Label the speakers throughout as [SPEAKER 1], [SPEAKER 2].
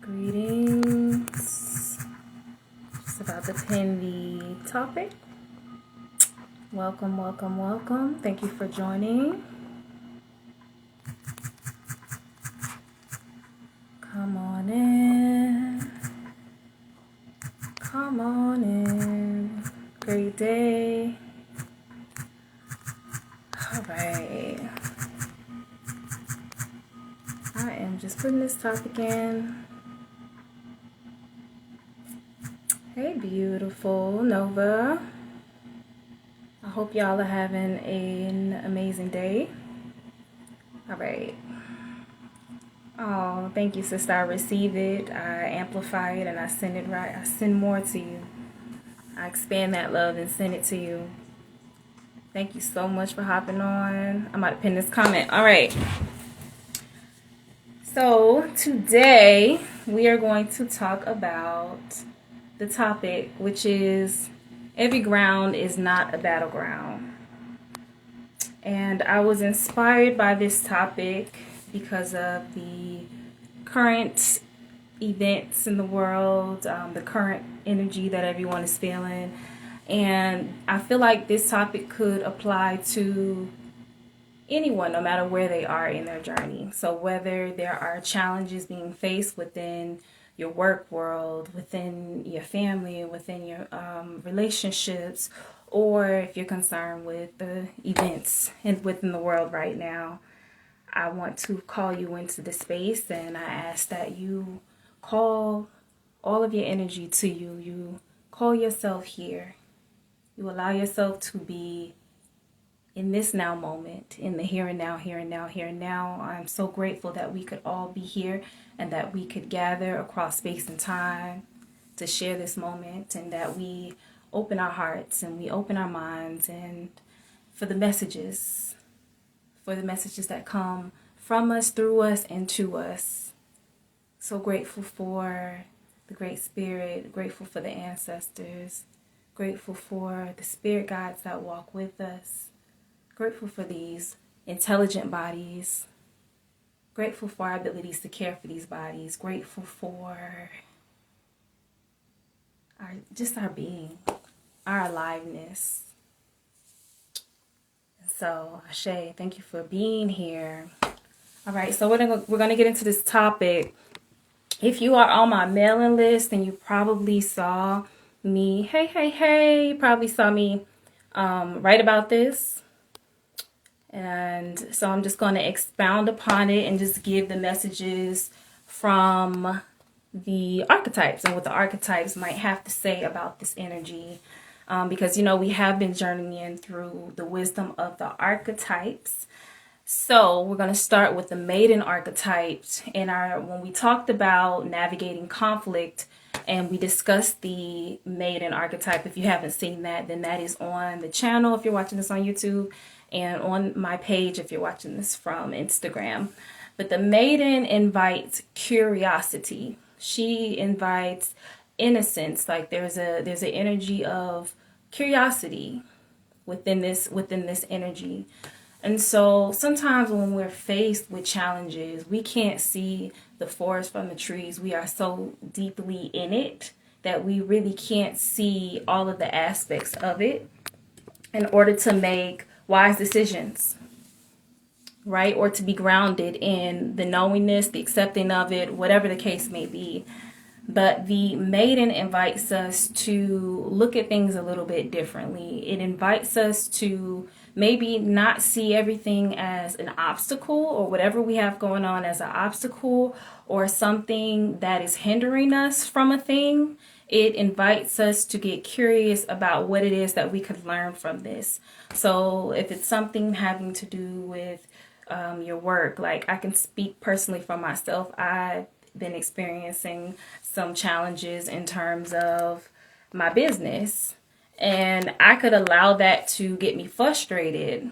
[SPEAKER 1] Greetings. Just about to pin the topic. Welcome, welcome, welcome. Thank you for joining. Come on in. Come on in. Great day. All right. I am just putting this topic in. Hey, beautiful Nova. I hope y'all are having an amazing day. All right. Oh, thank you, sister. I receive it. I amplify it and I send it right. I send more to you. I expand that love and send it to you. Thank you so much for hopping on. I'm about to pin this comment. All right. So today we are going to talk about the topic, which is every ground is not a battleground. And I was inspired by this topic because of the current events in the world, the current energy that everyone is feeling. And I feel like this topic could apply to anyone, no matter where they are in their journey. So whether there are challenges being faced within your work world, within your family, within your relationships, or if you're concerned with the events within the world right now, I want to call you into the space, and I ask that you call all of your energy to you. You call yourself here. You allow yourself to be in this now moment, in the here and now, here and now, here and now. I'm so grateful that we could all be here and that we could gather across space and time to share this moment, and that we open our hearts and we open our minds and for the messages that come from us, through us, and to us. So grateful for the Great Spirit, grateful for the ancestors, grateful for the spirit guides that walk with us, grateful for these intelligent bodies, grateful for our abilities to care for these bodies, grateful for our being, our aliveness. So, Ashe, thank you for being here. All right, so we're going to get into this topic. If you are on my mailing list, then you probably saw me, you probably saw me write about this. And so I'm just going to expound upon it and just give the messages from the archetypes and what the archetypes might have to say about this energy. Because, we have been journeying through the wisdom of the archetypes. So we're going to start with the maiden archetype. When we talked about navigating conflict and we discussed the maiden archetype, if you haven't seen that, then that is on the channel if you're watching this on YouTube, and on my page if you're watching this from Instagram. But the maiden invites curiosity. She invites innocence. Like there's an energy of curiosity within this energy. And so sometimes when we're faced with challenges, we can't see the forest from the trees. We are so deeply in it that we really can't see all of the aspects of it in order to make wise decisions, right? Or to be grounded in the knowingness, the accepting of it, whatever the case may be. But the maiden invites us to look at things a little bit differently. It invites us to maybe not see everything as an obstacle, or whatever we have going on as an obstacle or something that is hindering us from a thing. It invites us to get curious about what it is that we could learn from this. So if it's something having to do with your work, like I can speak personally for myself, I've been experiencing some challenges in terms of my business, and I could allow that to get me frustrated,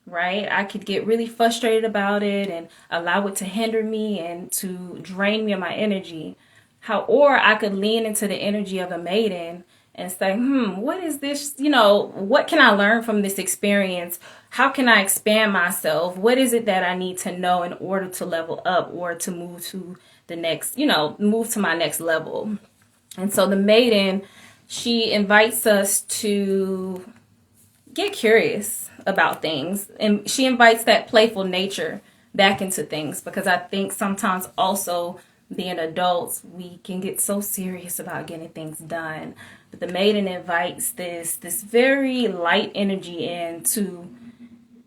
[SPEAKER 1] right? I could get really frustrated about it and allow it to hinder me and to drain me of my energy. Or I could lean into the energy of a maiden and say, what is this? What can I learn from this experience? How can I expand myself? What is it that I need to know in order to level up or to move to the next, move to my next level? And so the maiden, she invites us to get curious about things, and she invites that playful nature back into things, because I think sometimes also being adults, we can get so serious about getting things done. But the maiden invites this very light energy in to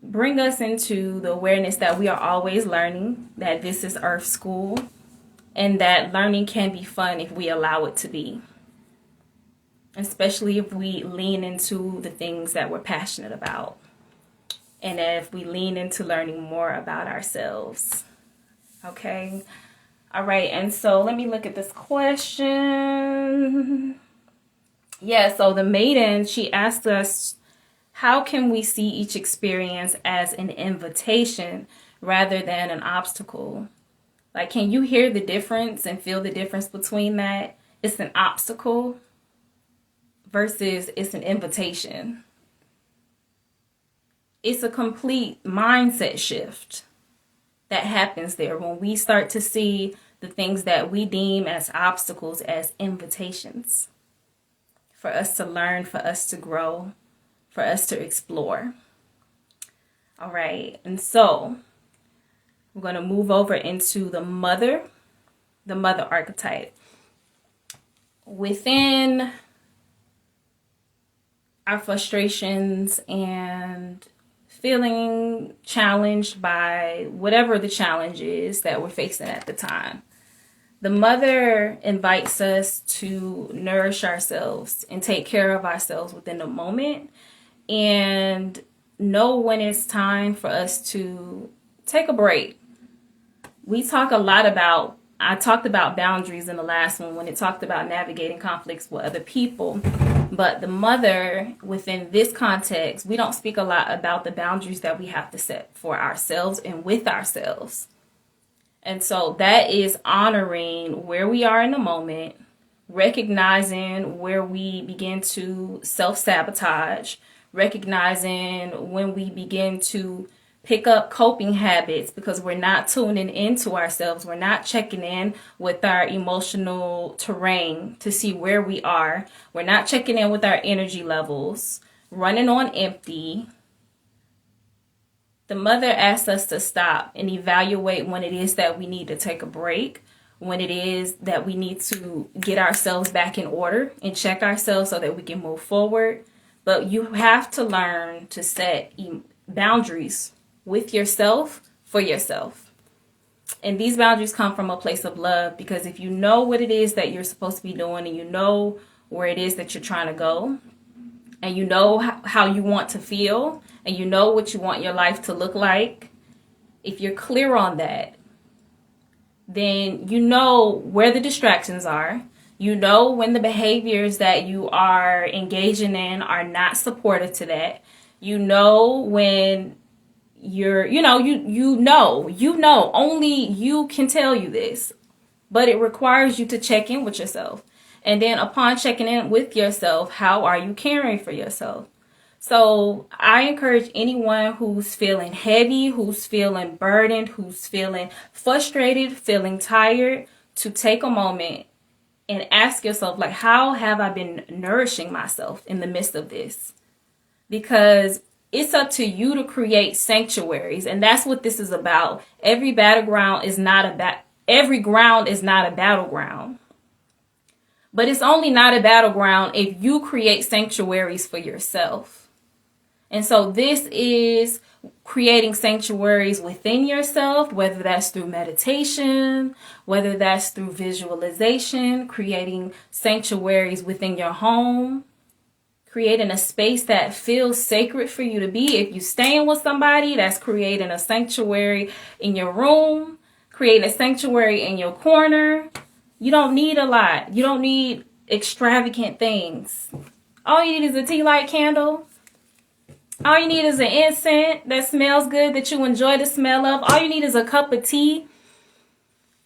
[SPEAKER 1] bring us into the awareness that we are always learning, that this is Earth School, and that learning can be fun if we allow it to be. Especially if we lean into the things that we're passionate about. And if we lean into learning more about ourselves. Okay. All right. And so let me look at this question. Yeah. So the maiden, she asked us, how can we see each experience as an invitation rather than an obstacle? Like, can you hear the difference and feel the difference between that? It's an obstacle versus it's an invitation. It's a complete mindset shift that happens there when we start to see the things that we deem as obstacles as invitations for us to learn, for us to grow, for us to explore. All right, and so we're going to move over into the mother archetype. Within our frustrations and feeling challenged by whatever the challenge is that we're facing at the time, the mother invites us to nourish ourselves and take care of ourselves within the moment, and know when it's time for us to take a break. I talked about boundaries in the last one when it talked about navigating conflicts with other people. But the mother, within this context, we don't speak a lot about the boundaries that we have to set for ourselves and with ourselves. And so that is honoring where we are in the moment, recognizing where we begin to self-sabotage, recognizing when we begin to pick up coping habits because we're not tuning into ourselves. We're not checking in with our emotional terrain to see where we are. We're not checking in with our energy levels, running on empty. The mother asks us to stop and evaluate when it is that we need to take a break, when it is that we need to get ourselves back in order and check ourselves so that we can move forward. But you have to learn to set boundaries with yourself, for yourself. And these boundaries come from a place of love, because if you know what it is that you're supposed to be doing, and you know where it is that you're trying to go, and you know how you want to feel, and you know what you want your life to look like, if you're clear on that, then you know where the distractions are. You know when the behaviors that you are engaging in are not supportive to that. You know when only you can tell you this, but it requires you to check in with yourself. And then upon checking in with yourself, how are you caring for yourself? So I encourage anyone who's feeling heavy, who's feeling burdened, who's feeling frustrated, feeling tired, to take a moment and ask yourself, like, how have I been nourishing myself in the midst of this? Because it's up to you to create sanctuaries. And that's what this is about. Every ground is not a battleground. But it's only not a battleground if you create sanctuaries for yourself. And so this is creating sanctuaries within yourself, whether that's through meditation, whether that's through visualization, creating sanctuaries within your home, creating a space that feels sacred for you to be. If you're staying with somebody, that's creating a sanctuary in your room, creating a sanctuary in your corner. You don't need a lot. You don't need extravagant things. All you need is a tea light candle. All you need is an incense that smells good, that you enjoy the smell of. All you need is a cup of tea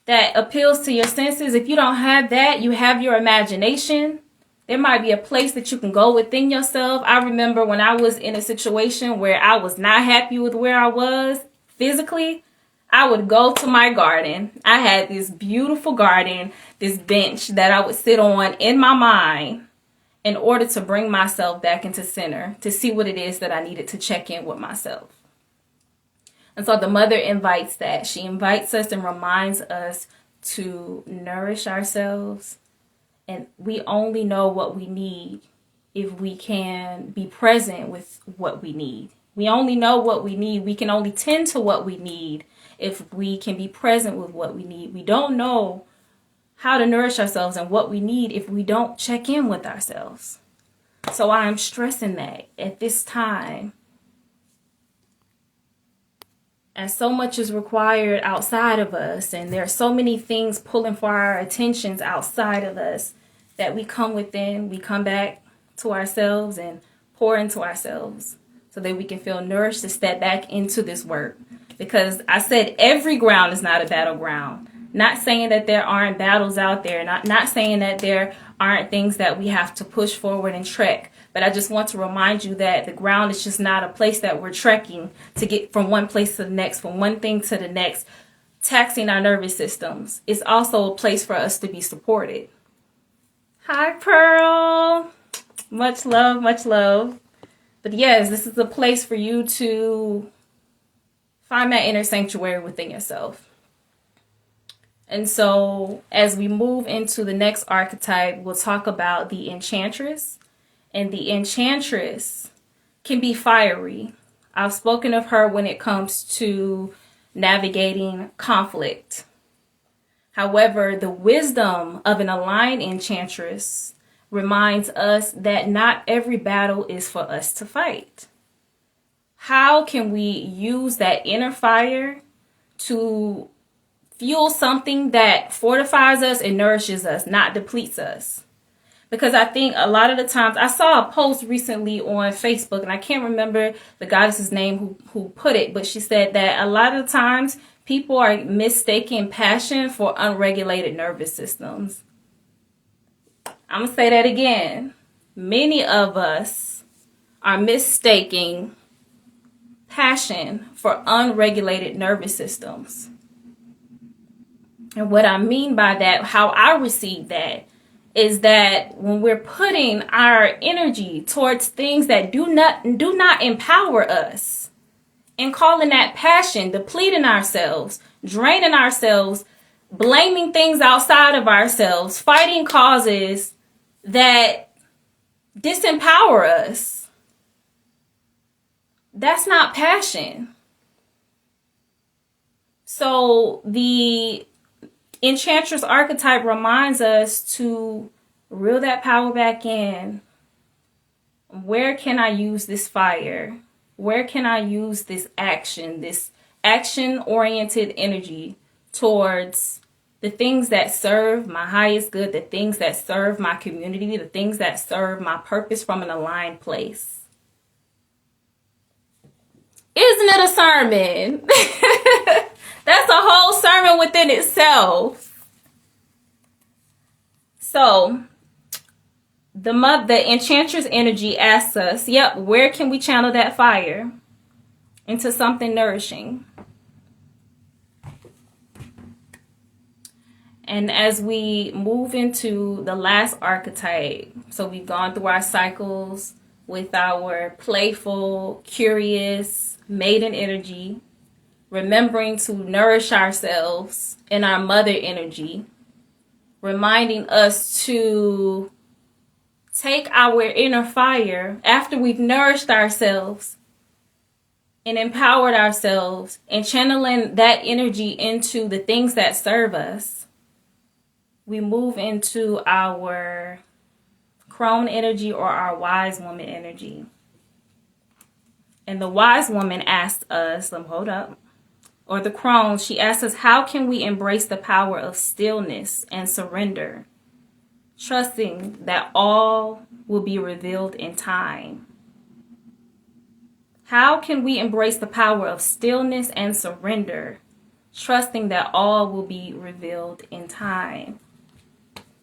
[SPEAKER 1] that appeals to your senses. If you don't have that, you have your imagination There might be a place that you can go within yourself. I remember when I was in a situation where I was not happy with where I was physically, I would go to my garden. I had this beautiful garden, this bench that I would sit on in my mind in order to bring myself back into center, to see what it is that I needed to check in with myself. And so the mother invites that. She invites us and reminds us to nourish ourselves. And we only know what we need if we can be present with what we need. We only know what we need. We can only tend to what we need if we can be present with what we need. We don't know how to nourish ourselves and what we need if we don't check in with ourselves. So I'm stressing that at this time, as so much is required outside of us, and there are so many things pulling for our attentions outside of us, that we come within, we come back to ourselves and pour into ourselves so that we can feel nourished to step back into this work. Because I said every ground is not a battleground. Not saying that there aren't battles out there, not saying that there aren't things that we have to push forward and trek. But I just want to remind you that the ground is just not a place that we're trekking to get from one place to the next, from one thing to the next, taxing our nervous systems. It's also a place for us to be supported. Hi, Pearl. Much love, much love. But yes, this is a place for you to find that inner sanctuary within yourself. And so as we move into the next archetype, we'll talk about the enchantress. And the enchantress can be fiery. I've spoken of her when it comes to navigating conflict. However, the wisdom of an aligned enchantress reminds us that not every battle is for us to fight. How can we use that inner fire to fuel something that fortifies us and nourishes us, not depletes us? Because I think a lot of the times, I saw a post recently on Facebook, and I can't remember the goddess's name who put it, but she said that a lot of the times people are mistaking passion for unregulated nervous systems. I'm going to say that again. Many of us are mistaking passion for unregulated nervous systems. And what I mean by that, how I receive that, is that when we're putting our energy towards things that do not empower us, and calling that passion, depleting ourselves, draining ourselves, blaming things outside of ourselves, fighting causes that disempower us, that's not passion. So the Enchantress archetype reminds us to reel that power back in. Where can I use this fire? Where can I use this action-oriented energy towards the things that serve my highest good, the things that serve my community, the things that serve my purpose from an aligned place? Isn't it a sermon? That's a whole sermon within itself. So the Enchantress energy asks us, where can we channel that fire into something nourishing? And as we move into the last archetype, so we've gone through our cycles with our playful, curious, maiden energy, remembering to nourish ourselves in our mother energy, reminding us to take our inner fire after we've nourished ourselves and empowered ourselves and channeling that energy into the things that serve us. We move into our crone energy or our wise woman energy. And the wise woman asks us, or the crone, she asks us, how can we embrace the power of stillness and surrender, trusting that all will be revealed in time? How can we embrace the power of stillness and surrender, trusting that all will be revealed in time?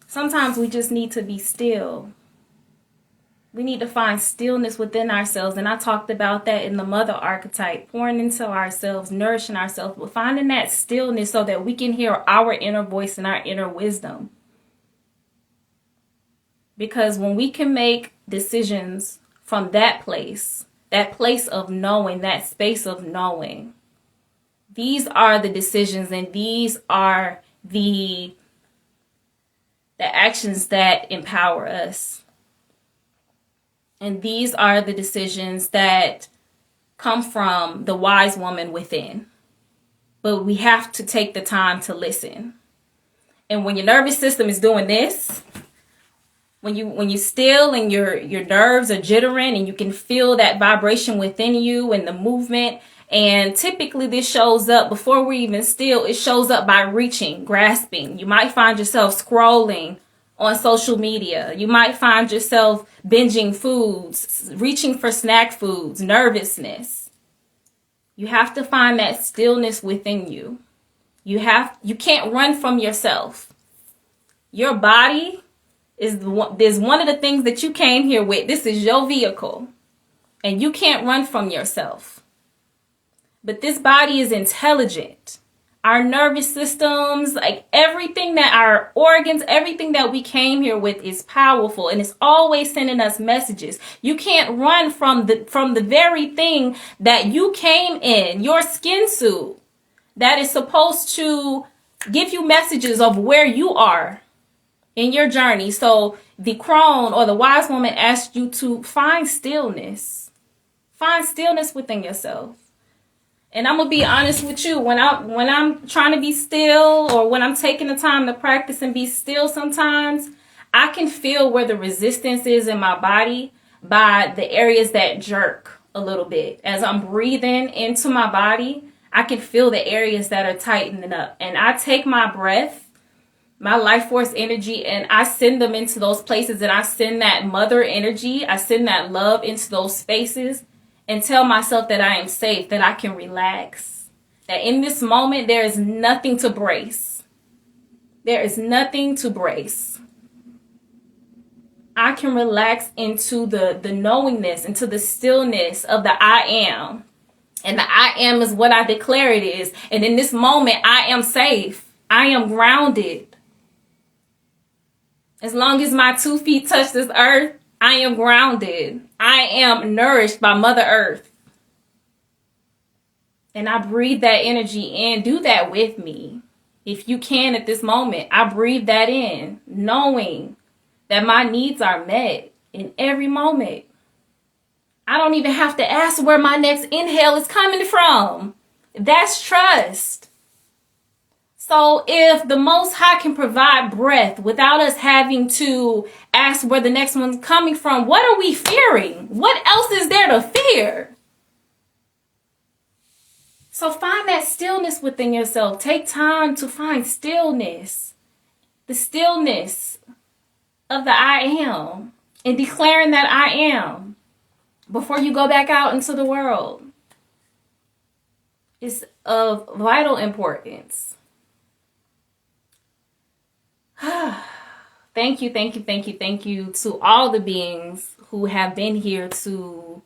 [SPEAKER 1] Sometimes we just need to be still. We need to find stillness within ourselves. And I talked about that in the mother archetype, pouring into ourselves, nourishing ourselves, but finding that stillness so that we can hear our inner voice and our inner wisdom. Because when we can make decisions from that place of knowing, that space of knowing, these are the decisions and these are the actions that empower us. And these are the decisions that come from the wise woman within. But we have to take the time to listen. And when your nervous system is doing this, when you still and your nerves are jittering and you can feel that vibration within you and the movement, and typically this shows up before we're even still, it shows up by reaching, grasping. You might find yourself scrolling on social media. You might find yourself binging foods, reaching for snack foods, nervousness. You have to find that stillness within you. You can't run from yourself. Your body is one of the things that you came here with. This is your vehicle. And you can't run from yourself. But this body is intelligent. Our nervous systems, like everything that our organs, everything that we came here with is powerful, and it's always sending us messages. You can't run from the very thing that you came in, your skin suit, that is supposed to give you messages of where you are in your journey. So the crone or the wise woman asked you to find stillness. Find stillness within yourself. And I'm going to be honest with you, when I'm trying to be still, or when I'm taking the time to practice and be still sometimes, I can feel where the resistance is in my body by the areas that jerk a little bit. As I'm breathing into my body, I can feel the areas that are tightening up. And I take my breath, my life force energy, and I send them into those places, and I send that mother energy, I send that love into those spaces, and tell myself that I am safe, that I can relax. That in this moment, there is nothing to brace. There is nothing to brace. I can relax into the knowingness, into the stillness of the I am. And the I am is what I declare it is. And in this moment, I am safe. I am grounded. As long as my 2 feet touch this earth, I am grounded. I am nourished by Mother Earth. And I breathe that energy in. Do that with me. If you can at this moment, I breathe that in, knowing that my needs are met in every moment. I don't even have to ask where my next inhale is coming from. That's trust. So if the Most High can provide breath without us having to ask where the next one's coming from, what are we fearing? What else is there to fear? So find that stillness within yourself. Take time to find stillness. The stillness of the I am. And declaring that I am before you go back out into the world is of vital importance. Thank you to all the beings who have been here to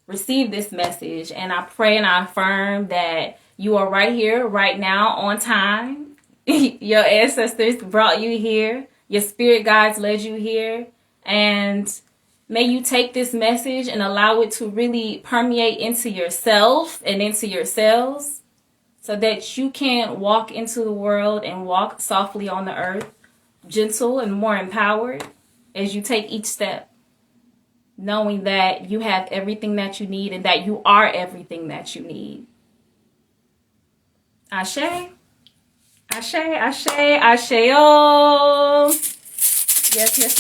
[SPEAKER 1] receive this message. And I pray and I affirm that you are right here, right now, on time. Your ancestors brought you here. Your spirit guides led you here. And may you take this message and allow it to really permeate into yourself and into your cells, so that you can walk into the world and walk softly on the earth, gentle and more empowered as you take each step, knowing that you have everything that you need and that you are everything that you need. Ashe, ashe, ashe, ashe, oh. Yes.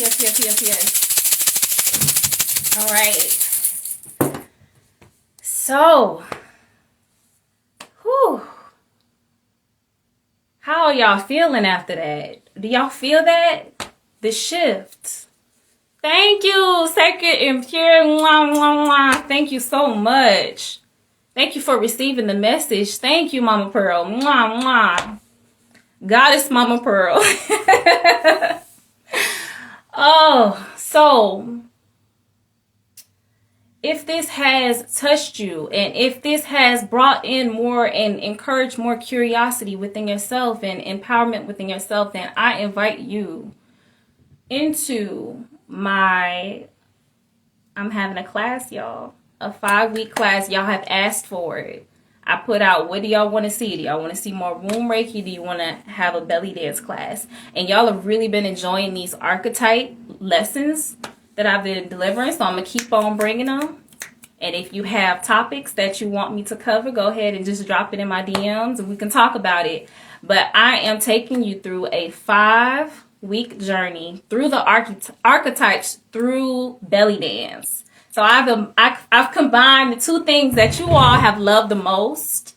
[SPEAKER 1] All right. So, how are y'all feeling after that? Do y'all feel that? The shift. Thank you, Sacred and Pure. Mwah, mwah, mwah. Thank you so much. Thank you for receiving the message. Thank you, Mama Pearl. Mwah, mwah. Goddess Mama Pearl. Oh, so if this has touched you and if this has brought in more and encouraged more curiosity within yourself and empowerment within yourself, then I invite you into I'm having a class, y'all. A 5-week class. Y'all have asked for it. I put out, what do y'all want to see? Do y'all want to see more womb Reiki? Do you want to have a belly dance class? And y'all have really been enjoying these archetype lessons that I've been delivering. So I'm going to keep on bringing them. And if you have topics that you want me to cover, go ahead and just drop it in my DMs and we can talk about it. But I am taking you through a 5-week journey through the archetypes through belly dance. So I've combined the two things that you all have loved the most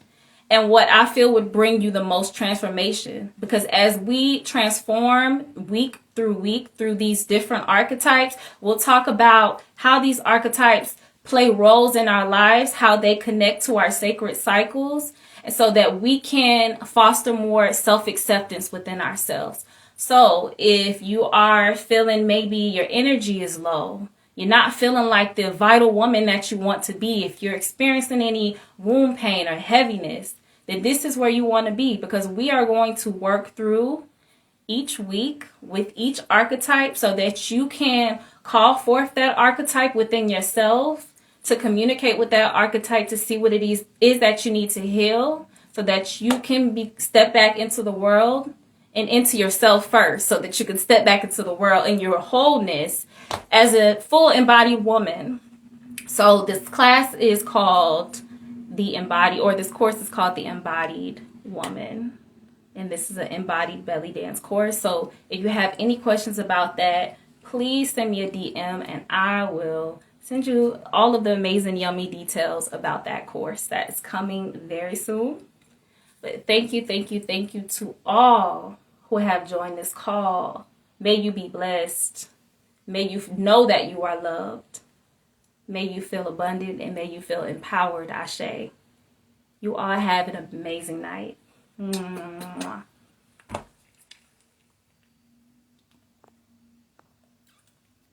[SPEAKER 1] and what I feel would bring you the most transformation. Because as we transform week through these different archetypes, we'll talk about how these archetypes play roles in our lives, how they connect to our sacred cycles, and so that we can foster more self-acceptance within ourselves. So if you are feeling maybe your energy is low, you're not feeling like the vital woman that you want to be, if you're experiencing any womb pain or heaviness, then this is where you want to be, because we are going to work through each week with each archetype so that you can call forth that archetype within yourself, to communicate with that archetype, to see what it is that you need to heal, so that you can step back into the world and into yourself first, so that you can step back into the world in your wholeness as a full embodied woman. So this class is called this course is called the Embodied Woman. And this is an embodied belly dance course. So if you have any questions about that, please send me a DM and I will send you all of the amazing, yummy details about that course that is coming very soon. But thank you to all who have joined this call. May you be blessed. May you know that you are loved. May you feel abundant and may you feel empowered, Ashe. You all have an amazing night.